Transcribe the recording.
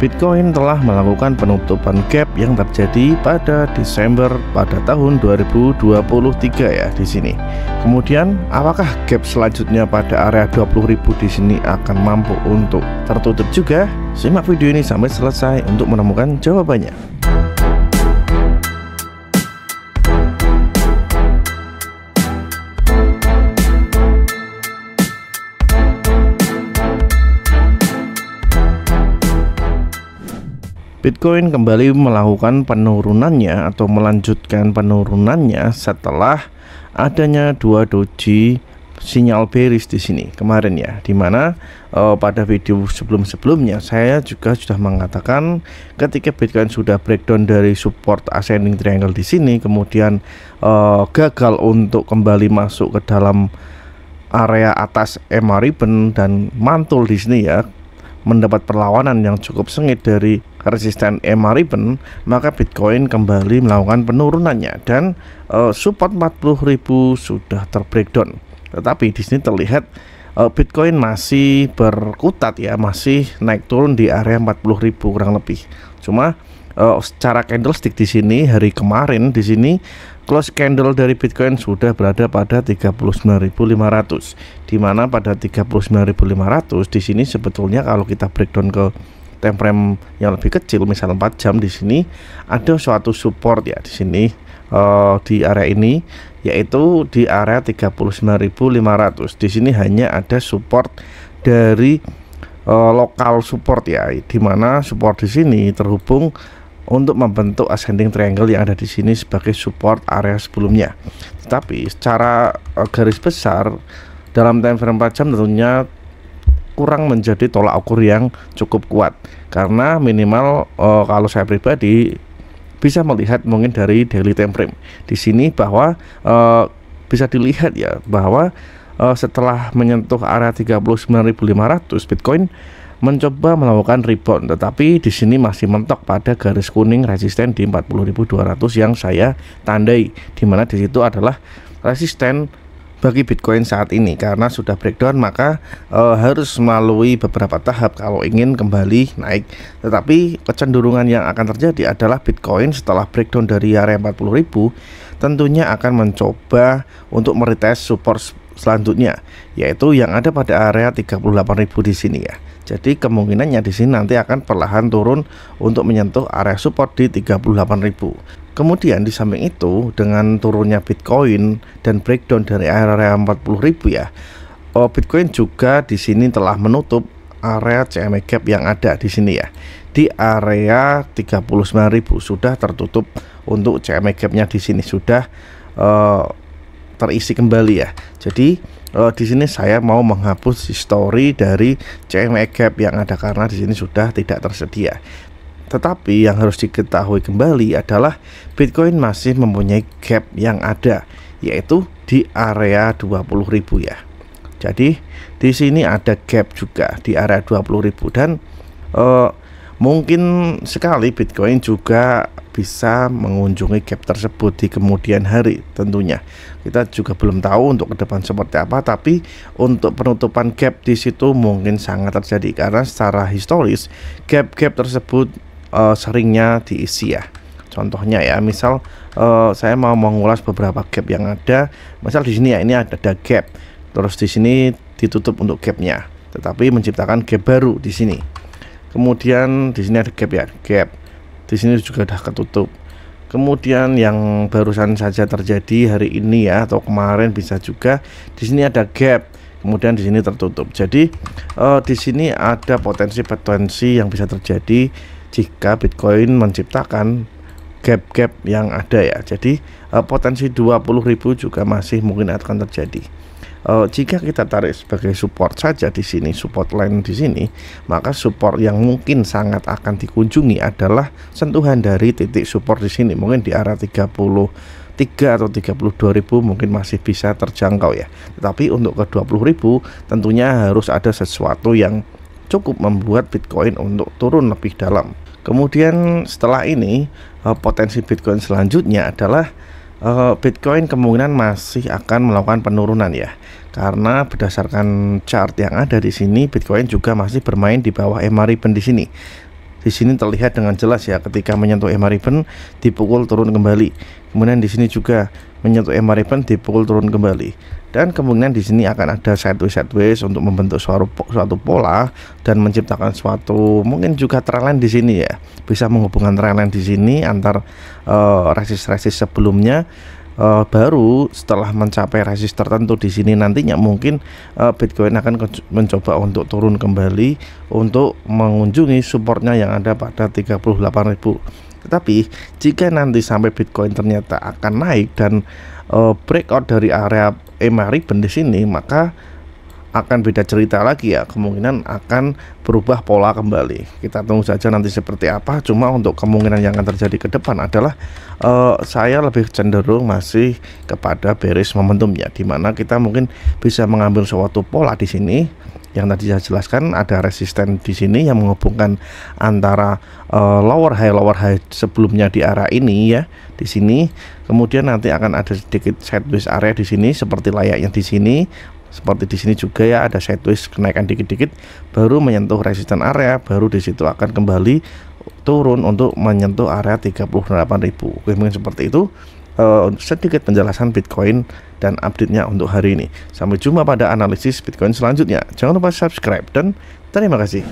Bitcoin telah melakukan penutupan gap yang terjadi pada Desember pada tahun 2023 ya di sini. Kemudian apakah gap selanjutnya pada area 20.000 di sini akan mampu untuk tertutup juga? Simak video ini sampai selesai untuk menemukan jawabannya. Bitcoin kembali melakukan penurunannya atau melanjutkan penurunannya setelah adanya dua doji sinyal bearish di sini kemarin ya, dimana pada video sebelumnya saya juga sudah mengatakan ketika Bitcoin sudah breakdown dari support ascending triangle di sini, kemudian gagal untuk kembali masuk ke dalam area atas EMA ribbon dan mantul di sini ya, mendapat perlawanan yang cukup sengit dari resisten EMA ribbon, maka Bitcoin kembali melakukan penurunannya dan support 40.000 sudah terbreakdown. Tetapi di sini terlihat Bitcoin masih berkutat ya, masih naik turun di area 40.000 kurang lebih. Cuma secara candlestick di sini hari kemarin di sini close candle dari Bitcoin sudah berada pada 39.500, di mana pada 39.500 di sini sebetulnya kalau kita breakdown ke time frame yang lebih kecil, misal 4 jam, di sini ada suatu support ya di sini di area ini, yaitu di area 39.500. Di sini hanya ada support dari lokal support ya, di mana support di sini terhubung untuk membentuk ascending triangle yang ada di sini sebagai support area sebelumnya. Tetapi secara garis besar dalam time frame 4 jam tentunya kurang menjadi tolak ukur yang cukup kuat, karena minimal kalau saya pribadi bisa melihat mungkin dari daily time frame di sini bahwa bisa dilihat ya bahwa setelah menyentuh area 39.500 Bitcoin mencoba melakukan rebound, tetapi di sini masih mentok pada garis kuning resisten di 40.200 yang saya tandai, dimana di situ adalah resisten bagi Bitcoin saat ini. Karena sudah breakdown maka harus melalui beberapa tahap kalau ingin kembali naik. Tetapi kecenderungan yang akan terjadi adalah Bitcoin setelah breakdown dari area 40.000 tentunya akan mencoba untuk meretest support selanjutnya, yaitu yang ada pada area 38.000 di sini ya. Jadi kemungkinannya di sini nanti akan perlahan turun untuk menyentuh area support di 38.000. Kemudian di samping itu, dengan turunnya Bitcoin dan breakdown dari area 40.000 ya, Bitcoin juga di sini telah menutup area CME gap yang ada di sini ya. Di area 39.000 sudah tertutup untuk CME gapnya, di sini sudah terisi kembali ya. Jadi di sini saya mau menghapus history dari CME gap yang ada karena di sini sudah tidak tersedia. Tetapi yang harus diketahui kembali adalah Bitcoin masih mempunyai gap yang ada, yaitu di area 20.000 ya. Jadi di sini ada gap juga di area 20.000 dan mungkin sekali Bitcoin juga bisa mengunjungi gap tersebut di kemudian hari. Tentunya kita juga belum tahu untuk ke depan seperti apa, tapi untuk penutupan gap di situ mungkin sangat terjadi karena secara historis gap-gap tersebut seringnya diisi ya. Contohnya ya, misal saya mau mengulas beberapa gap yang ada. Misal di sini ya, ini ada gap, terus di sini ditutup untuk gapnya, tetapi menciptakan gap baru di sini. Kemudian di sini ada gap ya, gap di sini juga sudah ketutup. Kemudian yang barusan saja terjadi hari ini ya, atau kemarin bisa juga di sini ada gap, kemudian di sini tertutup. Jadi di sini ada potensi-potensi yang bisa terjadi jika Bitcoin menciptakan gap-gap yang ada ya. Jadi potensi 20.000 juga masih mungkin akan terjadi. Jika kita tarik sebagai support saja di sini, support line di sini, maka support yang mungkin sangat akan dikunjungi adalah sentuhan dari titik support di sini, mungkin di area 33 atau 32.000 mungkin masih bisa terjangkau ya. Tetapi untuk ke 20.000 tentunya harus ada sesuatu yang cukup membuat Bitcoin untuk turun lebih dalam. Kemudian setelah ini potensi Bitcoin selanjutnya adalah Bitcoin kemungkinan masih akan melakukan penurunan ya, karena berdasarkan chart yang ada di sini Bitcoin juga masih bermain di bawah EMA ribbon di sini. di sini terlihat dengan jelas ya, ketika menyentuh EMA ribbon dipukul turun kembali. Kemudian di sini juga menyentuh EMA ribbon dipukul turun kembali. Dan kemungkinan di sini akan ada sideways untuk membentuk suatu pola dan menciptakan suatu mungkin juga trendline di sini ya. Bisa menghubungkan trendline di sini antar resist sebelumnya. Baru setelah mencapai resist tertentu di sini nantinya mungkin Bitcoin akan mencoba untuk turun kembali untuk mengunjungi supportnya yang ada pada 38.000. Tetapi jika nanti sampai Bitcoin ternyata akan naik dan breakout dari area EMA ribbon di sini, maka akan beda cerita lagi ya, kemungkinan akan berubah pola kembali. Kita tunggu saja nanti seperti apa. Cuma untuk kemungkinan yang akan terjadi ke depan adalah saya lebih cenderung masih kepada bearish momentumnya, dimana kita mungkin bisa mengambil suatu pola di sini yang tadi saya jelaskan. Ada resisten di sini yang menghubungkan antara lower high sebelumnya di area ini ya, di sini. Kemudian nanti akan ada sedikit sideways area di sini seperti layaknya di sini. Seperti di sini juga ya, ada sideways kenaikan dikit-dikit baru menyentuh resisten area, baru di situ akan kembali turun untuk menyentuh area 38.000. Oke, mungkin seperti itu sedikit penjelasan Bitcoin dan update-nya untuk hari ini. Sampai jumpa pada analisis Bitcoin selanjutnya. Jangan lupa subscribe dan terima kasih.